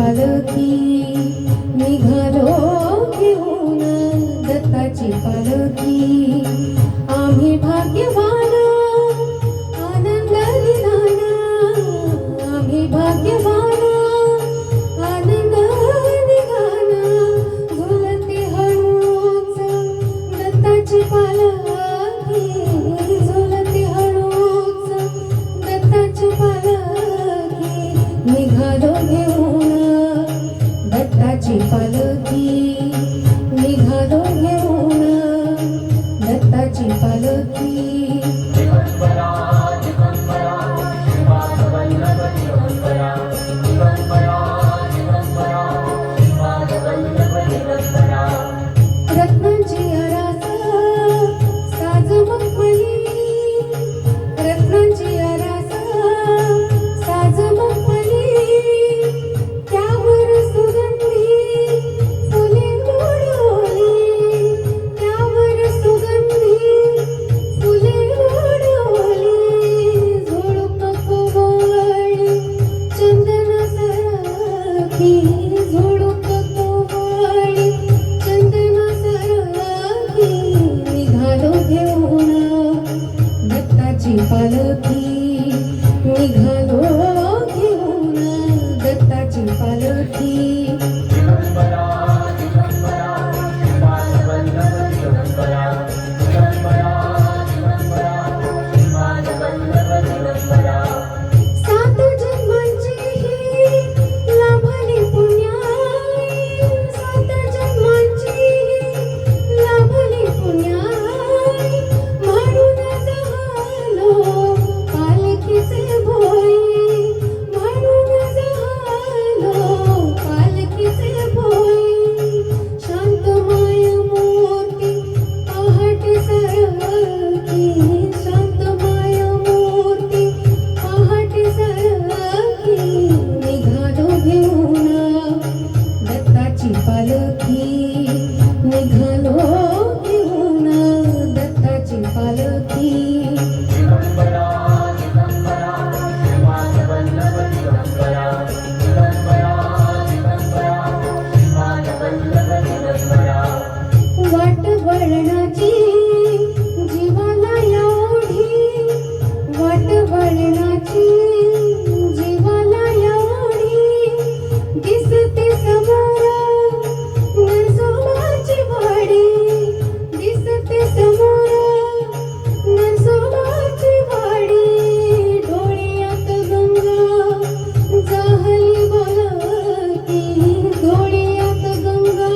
पालखी निघालो घेऊन दत्ताची पालखी आम्ही भाग्यवान आनंद निधान आम्ही भाग्यवान आनंद निधान झुलते हळूच दत्ताची पालखी झुलते हळूच दत्ताची पालखी निघालो घेऊन दत्ताची पालखी निघालो घेऊन दत्ताची पालखी दिगंबरा दिगंबरा श्रीपादवल्लभ दिगंबरा दिगंबरा दिगंबरा श्रीपादवल्लभ दिगंबरा रत्नांची आरास साज मखमली रत्नांची आरास साज मखमली त्यावर सुगंधी फुले उडवली त्यावर सुगंधी फुले उडवली झुळूक कोवळी चंदन सरकी झुळूक कोवळी चंदन सरकी निघालो घेऊन दत्ताची पालखी निघालो घेऊन दत्ताची पालखी दिगंबरा दिगंबरा श्रीपादवल्लभ दिगंबरा दिगंबरा दिगंबरा श्रीपादवल्लभ दिगंबरा सात जन्मांची ही लाभली पुण्याई सात जन्मांची ही लाभली पुण्याई म्हणून झालो पालखीचे भोई म्हणून झालो पालखीचे भोई शांतमय मूर्ती पहाटे सरकी शांतमय मूर्ती पहाटे सरकी निघालो घेऊन दत्ताची पालखी निघालो घेऊन दत्ताची पालखी दिगंबरा दिगंबरा श्रीपादवल्लभ दिगंबरा दिगंबरा दिगंबरा श्रीपादवल्लभ दिगंबरा वाट वळणाची जीवाला एवढी वाट वळणाची जीवाला एवढी दिसते समोर नरसोबाची वाडी दिसते समोर नरसोबाची वाडी डोळ्यात गंगा जाहली बोलकी डोळ्यात गंगा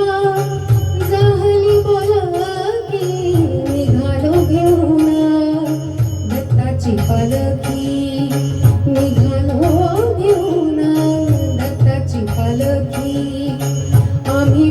जाहली बोलकी निघालो घेऊन दत्ताची पालखी निघालो घेऊन दत्ताची पालखी आम्ही